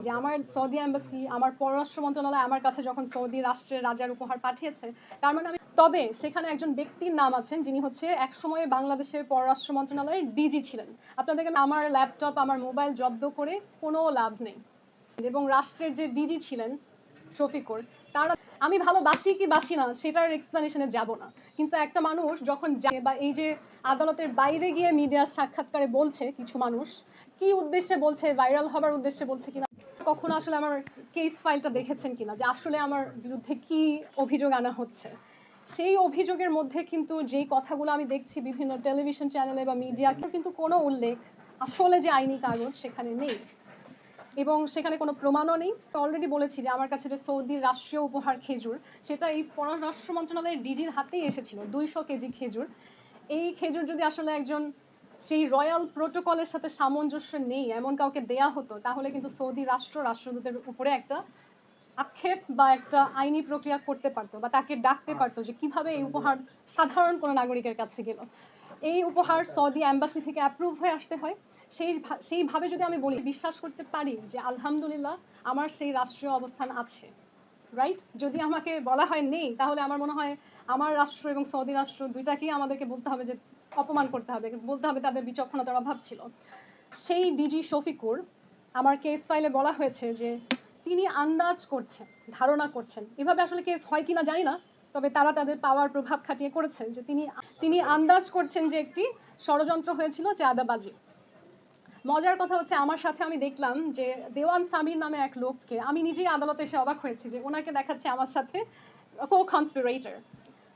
যে আমার Saudi embassy আমার পররাষ্ট্র মন্ত্রণালয় আমার কাছে যখন সৌদি রাষ্ট্রের রাজার উপহার পাঠিয়েছে, তার মানে তবে সেখানে একজন ব্যক্তির নাম আছেন যিনি হচ্ছে একসময়ে বাংলাদেশের পররাষ্ট্র মন্ত্রণালয়ের ডিজি ছিলেন। আপনাদেরকে আমার ল্যাপটপ আমার মোবাইল জব্দ করে কোনো লাভ নেই। এবং রাষ্ট্রের যে ডিজি ছিলেন শফিকুর, তারা আমি ভালোবাসি কি বাসি না সেটার এক্সপ্লেনেশনে যাব না, কিন্তু একটা মানুষ যখন যায় বা এই যে আদালতের বাইরে গিয়ে মিডিয়ার সাক্ষাৎকারে বলছে কিছু মানুষ কি উদ্দেশ্যে বলছে, ভাইরাল হবার উদ্দেশ্যে বলছে কিনা, কখনো আসলে আমার কেস ফাইলটা দেখেছেন কিনা যে আসলে আমার বিরুদ্ধে কি অভিযোগ আনা হচ্ছে, সেই অভিযোগের মধ্যে কিন্তু যেই কথাগুলো আমি দেখছি বিভিন্ন টেলিভিশন চ্যানেলে বা মিডিয়াকে, কিন্তু কোনো উল্লেখ আসলে যে আইনি কাগজ সেখানে নেই এবং সেখানে কোনো প্রমাণও নেই। অলরেডি বলেছি যে আমার কাছে যে সৌদির রাষ্ট্রীয় উপহার খেজুর, সেটা এই পররাষ্ট্র মন্ত্রণালয়ের ডিজির হাতেই এসেছিল, 200 কেজি খেজুর। এই খেজুর যদি আসলে একজন সেই রয়্যাল প্রোটোকলের সাথে সামঞ্জস্য নেই এমন কাউকে দেয়া হতো, তাহলে কিন্তু সৌদি রাষ্ট্রদূতের উপরে একটা আক্ষেপ বা একটা আইনি প্রক্রিয়া করতে পারতো বা তাকে ডাকতে পারতো যে কিভাবে এই উপহার সাধারণ কোনো নাগরিকের কাছে গেল। এই উপহার সৌদি এম্বাসি থেকে অ্যাপ্রুভ হয়ে আসতে হয়। সেইভাবে যদি আমি বলি, বিশ্বাস করতে পারি যে আলহামদুলিল্লাহ আমার সেই রাষ্ট্রীয় অবস্থান আছে, রাইট? যদি আমাকে বলা হয় নেই, তাহলে আমার মনে হয় আমার রাষ্ট্র এবং সৌদি রাষ্ট্র দুইটাকেই আমাদেরকে বলতে হবে যে অপমান করতে হবে, বলতে হবে তাদের বিচক্ষণতার অভাব ছিল। সেই ডিজি শফিকুর, আমার কেস ফাইলে বলা হয়েছে যে তিনি আন্দাজ করছেন, ধারণা করছেন, এভাবে আসলে কেস হয় কিনা জানি না, তবে তারা তাদের পাওয়ার প্রভাব খাটিয়ে করেছেন যে তিনি আন্দাজ করছেন যে একটি ষড়যন্ত্র হয়েছিল চাঁদাবাজি। মজার কথা হচ্ছে আমার সাথে আমি দেখলাম যে দেওয়ান সামির নামে এক লোককে, আমি নিজেই আদালতে এসে অবাক হয়েছি যে ওনাকে দেখাচ্ছে আমার সাথে কো-কনস্পিরেটর।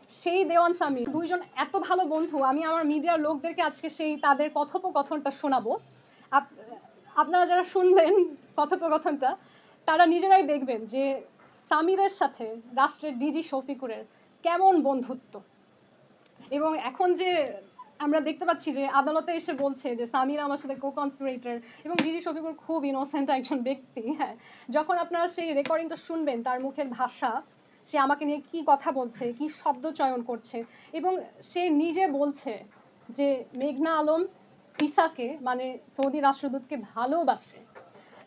সেই দেওয়ান সামি দুইজন এত ভালো বন্ধু, আমি আমার মিডিয়ার লোকদেরকে আজকে সেই তাদের কথোপকথনটা শোনাবো। আপনারা যারা শুনলেন কথোপকথনটা, তারা নিজেরাই দেখবেন যে সামিরের সাথে রাষ্ট্রের ডিজি শফিকুরের কেমন বন্ধুত্ব। এবং এখন যে আমরা দেখতে পাচ্ছি যে আদালতে এসে বলছে যে সামির আমার সাথে কো-কনস্পিরেটর এবং ডিজি শফিকুর খুব ইনোসেন্ট একজন ব্যক্তি। হ্যাঁ, যখন আপনারা সেই রেকর্ডিংটা শুনবেন, তার মুখের ভাষা, সে আমাকে নিয়ে কি কথা বলছে, কি শব্দ চয়ন করছে, এবং সে নিজে বলছে যে মেঘনা আলম ইসাকে মানে সৌদি রাষ্ট্রদূতকে ভালোবাসে।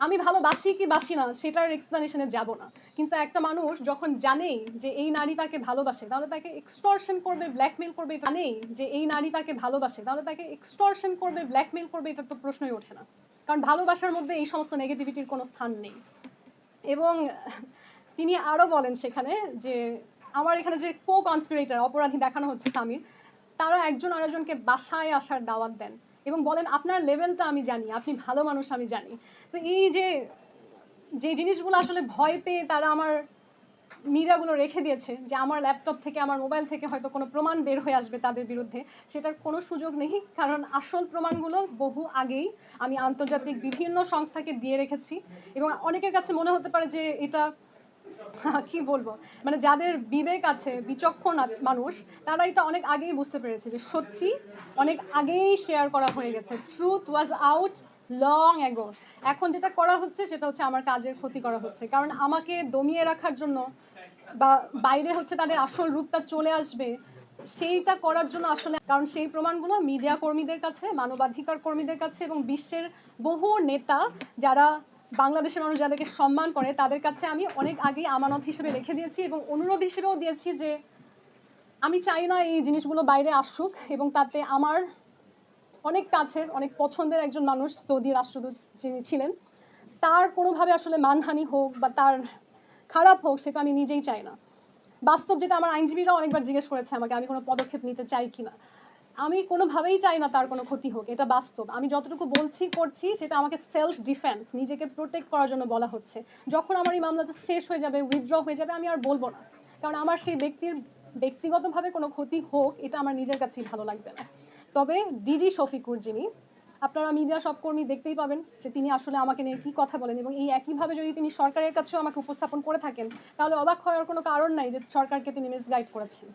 আমি ভালোবাসি কি বাসি না সেটার এক্সপ্লেনেশনে যাব না, কিন্তু একটা মানুষ যখন জানেই যে এই নারী তাকে ভালোবাসে, তাহলে তাকে এক্সটর্শন করবে, ব্ল্যাকমেল করবে, জানেই যে এই নারী তাকে ভালোবাসে, তাহলে তাকে এক্সটর্শন করবে, ব্ল্যাকমেল করবে, এটা তো প্রশ্নই ওঠে না, কারণ ভালোবাসার মধ্যে এই সমস্ত নেগেটিভিটির কোনো স্থান নেই। এবং তিনি আরো বলেন সেখানে যে আমার এখানে যে কো-কনস্পিরেটর অপরাধী দেখানো হচ্ছে সামির, তারা একজন আরেকজনকে বাসায় আসার দাওয়াত দেন এবং বলেন আপনার লেভেলটা আমি জানি, আপনি ভালো মানুষ আমি জানি। তো এই যে যে জিনিসগুলো আসলে ভয় পেয়ে তারা আমার মিডিয়াগুলো রেখে দিয়েছে যে আমার ল্যাপটপ থেকে আমার মোবাইল থেকে হয়তো কোনো প্রমাণ বের হয়ে আসবে তাদের বিরুদ্ধে, সেটার কোনো সুযোগ নেই, কারণ আসল প্রমাণগুলো বহু আগেই আমি আন্তর্জাতিক বিভিন্ন সংস্থাকে দিয়ে রেখেছি। এবং অনেকের কাছে মনে হতে পারে যে এটা কি বলবো, মানে যাদের বিবেক আছে, বিচক্ষণ মানুষ, তারা এটা অনেক আগেই বুঝতে পেরেছে যে সত্যি অনেক আগেই শেয়ার করা হয়ে গেছে, truth was out long ago. এখন যেটা করা হচ্ছে সেটা হচ্ছে আমার কাজের ক্ষতি করা হচ্ছে, কারণ আমাকে দমিয়ে রাখার জন্য বা বাইরে হচ্ছে তাদের আসল রূপটা চলে আসবে সেইটা করার জন্য আসলে, কারণ সেই প্রমাণগুলো মিডিয়া কর্মীদের কাছে, মানবাধিকার কর্মীদের কাছে এবং বিশ্বের বহু নেতা যারা বাংলাদেশের মানুষ যাদেরকে সম্মান করে তাদের কাছে আমি অনেক আগেই আমানত হিসেবে রেখে দিয়েছি এবং অনুরোধ হিসেবেও দিয়েছি যে আমি চাই না এই জিনিসগুলো বাইরে আসুক, এবং তাতে আমার অনেক কাছের অনেক পছন্দের একজন মানুষ সৌদি রাষ্ট্রদূত যিনি ছিলেন, তার কোনোভাবে আসলে মানহানি হোক বা তার খারাপ হোক সেটা আমি নিজেই চাই না। বাস্তব যেটা আমার আইনজীবীরা অনেকবার জিজ্ঞেস করেছে আমাকে আমি কোনো পদক্ষেপ নিতে চাই কিনা, আমি কোনোভাবেই চাই না তার কোনো ক্ষতি হোক, এটা বাস্তব। আমি যতটুকু বলছি করছি সেটা আমাকে সেলফ ডিফেন্স, নিজেকে প্রোটেক্ট করার জন্য বলা হচ্ছে। যখন আমার এই মামলাটা শেষ হয়ে যাবে, উইথড্র হয়ে যাবে, আমি আর বলবো না, কারণ আমার সেই ব্যক্তির ব্যক্তিগতভাবে কোনো ক্ষতি হোক এটা আমার নিজের কাছেই ভালো লাগবে না। তবে ডিজি শফিকুর যিনি, আপনারা মিডিয়া সব কর্মী দেখতেই পাবেন যে তিনি আসলে আমাকে নিয়ে কি কথা বলেন, এবং এই একইভাবে যদি তিনি সরকারের কাছেও আমাকে উপস্থাপন করে থাকেন, তাহলে অবাক হওয়ার কোনো কারণ নাই যে সরকারকে তিনি মিসগাইড করেছেন।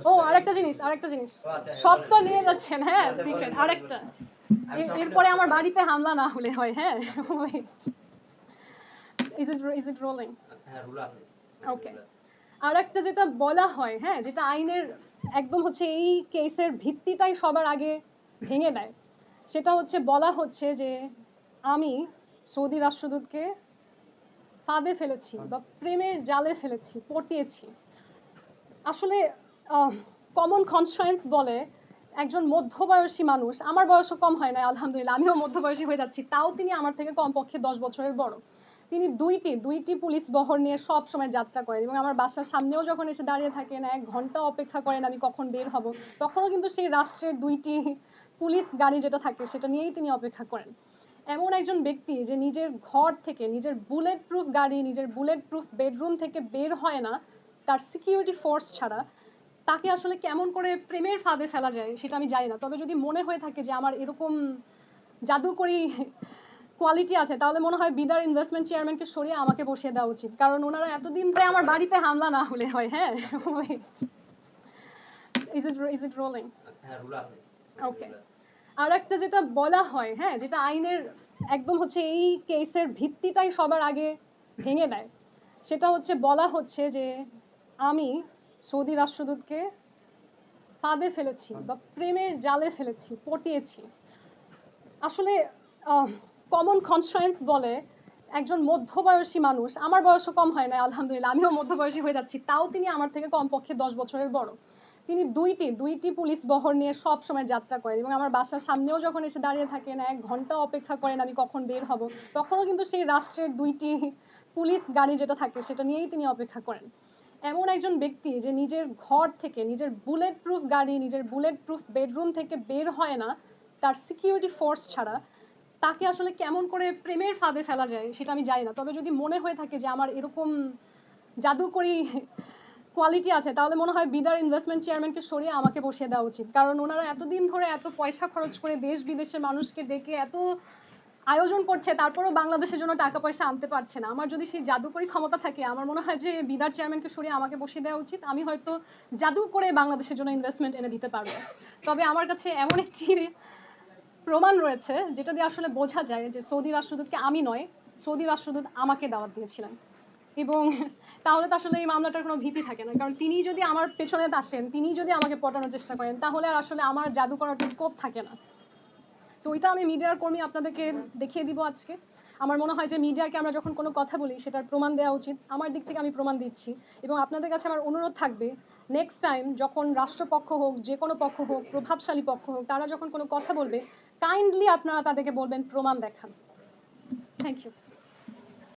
ও আরেকটা জিনিস সব তো নিয়ে যাচ্ছেন, হ্যাঁ সিক্রেট আরেকটা, এরপরে আমার বাড়িতে হামলা না হলে হয়। হ্যাঁ, ওয়েট, ইজ ইট রোলিং? হ্যাঁ, রুল আছে। ওকে, আরেকটা যেটা বলা হয়, হ্যাঁ, যেটা আইনের একদম হচ্ছে এই কেসের ভিত্তিটাই সবার আগে ভেঙে দেয়। সেটা হচ্ছে বলা হচ্ছে যে আমি সৌদি রাষ্ট্রদূতকে ফাঁদে ফেলেছি বা প্রেমের জালে ফেলেছি, পটিয়েছি। আসলে কমন কনসায়েন্স বলে একজন মধ্যবয়সী মানুষ, আমার বয়সও কম হয় না আলহামদুলিল্লাহ, আমিও মধ্যবয়সী হয়ে যাচ্ছি, তাও তিনি আমার থেকে কমপক্ষে 10 বছরের বড়। তিনি দুইটি পুলিশ বহর নিয়ে সব সময় যাত্রা করেন এবং আমার বাসার সামনেও যখন এসে দাঁড়িয়ে থাকেন, 1 ঘন্টা অপেক্ষা করেন আমি কখন বের হব, তখনও কিন্তু সেই রাষ্ট্রের 2টি পুলিশ গাড়ি যেটা থাকে সেটা নিয়েই তিনি অপেক্ষা করেন। এমন একজন ব্যক্তি যে নিজের ঘর থেকে, নিজের বুলেট প্রুফ গাড়ি, নিজের বুলেট প্রুফ বেডরুম থেকে বের হয় না তার সিকিউরিটি ফোর্স ছাড়া, তাকে আসলে কেমন করে প্রেমের ফাঁদে ফেলা যায় সেটা আমি জানি না। তবে যদি মনে হয়ে থাকে যে আমার এরকম জাদুকরি কোয়ালিটি আছে, তাহলে মনে হয় বিডার ইনভেস্টমেন্ট চেয়ারম্যানকে সরিয়ে আমাকে বসিয়ে দেওয়া উচিত, কারণ ওনারা এতদিন ধরে আমার বাড়িতে হামলা না হলে হয়। হ্যাঁ, ইজ ইট রোলিং? হ্যাঁ, রুল আছে। ওকে। আর একটা যেটা বলা হয়, হ্যাঁ, যেটা আইনের একদম হচ্ছে এই কেসের ভিত্তিটাই সবার আগে ভেঙে দেয়, সেটা হচ্ছে বলা হচ্ছে যে আমি সৌদি রাষ্ট্রদূতকে ফাঁদে ফেলেছি বা প্রেমের জালে ফেলেছি, পটিয়েছি। আসলে কমন কনসায়েন্স বলে একজন মধ্যবয়সী মানুষ, আমার বয়সও কম হয় না আলহামদুলিল্লাহ, আমিও মধ্যবয়সী হয়ে যাচ্ছি, তাও তিনি আমার থেকে কমপক্ষে 10 বছরের বড়। তিনি দুইটি পুলিশ বহর নিয়ে সব সময় যাত্রা করেন এবং আমার বাসার সামনেও যখন এসে দাঁড়িয়ে থাকেন, 1 ঘন্টা অপেক্ষা করেন আমি কখন বের হব, তখনও কিন্তু সেই রাষ্ট্রের 2টি পুলিশ গাড়ি যেটা থাকে সেটা নিয়েই তিনি অপেক্ষা করেন। এমন একজন ব্যক্তি যে নিজের ঘর থেকে, নিজের বুলেট প্রুফ গাড়ি, নিজের বুলেট প্রুফ বেডরুম থেকে বের হয় না তার সিকিউরিটি ফোর্স ছাড়া, তাকে আসলে কেমন করে প্রেমের ফাঁদে ফেলা যায় সেটা আমি জানি না। তবে যদি মনে হয়ে থাকে যে আমার এরকম জাদুকরি কোয়ালিটি আছে, তাহলে মনে হয় বিডার ইনভেস্টমেন্ট চেয়ারম্যানকে সরিয়ে আমাকে বসিয়ে দেওয়া উচিত, কারণ ওনারা এতদিন ধরে এত পয়সা খরচ করে দেশ বিদেশের মানুষকে ডেকে এত আয়োজন করছে, তারপরেও বাংলাদেশের জন্য টাকা পয়সা আনতে পারছে না। আমার যদি সেই জাদুকরি ক্ষমতা থাকে, আমার মনে হয় যে বিডার চেয়ারম্যানকে সরিয়ে আমাকে বসিয়ে দেওয়া উচিত। আমি হয়তো জাদু করে বাংলাদেশের জন্য ইনভেস্টমেন্ট এনে দিতে পারবো। তবে আমার কাছে এমন একটি প্রমাণ রয়েছে যেটা দিয়ে আসলে বোঝা যায় যে সৌদি রাষ্ট্রদূতকে আমি নয়, সৌদি রাষ্ট্রদূত আমাকে দাওয়াত দিয়েছিলেন। এবং তাহলে তো আসলে এই মামলাটার কোনো ভীতি থাকে না, কারণ তিনি যদি আমার পেছনে আসেন, তিনি যদি আমাকে পটানোর চেষ্টা করেন, তাহলে আর আসলে আমার জাদু করার স্কোপ থাকে না। সো ওইটা আমি মিডিয়ার কর্মী আপনাদেরকে দেখিয়ে দিব আজকে। আমার মনে হয় যে মিডিয়াকে আমরা যখন কোনো কথা বলি সেটার প্রমাণ দেওয়া উচিত। আমার দিক থেকে আমি প্রমাণ দিচ্ছি এবং আপনাদের কাছে আমার অনুরোধ থাকবে, নেক্সট টাইম যখন রাষ্ট্রপক্ষ হোক, যে কোনো পক্ষ হোক, প্রভাবশালী পক্ষ হোক, তারা যখন কোনো কথা বলবে, কাইন্ডলি আপনারা তাদেরকে বলবেন প্রমাণ দেখান। Thank you.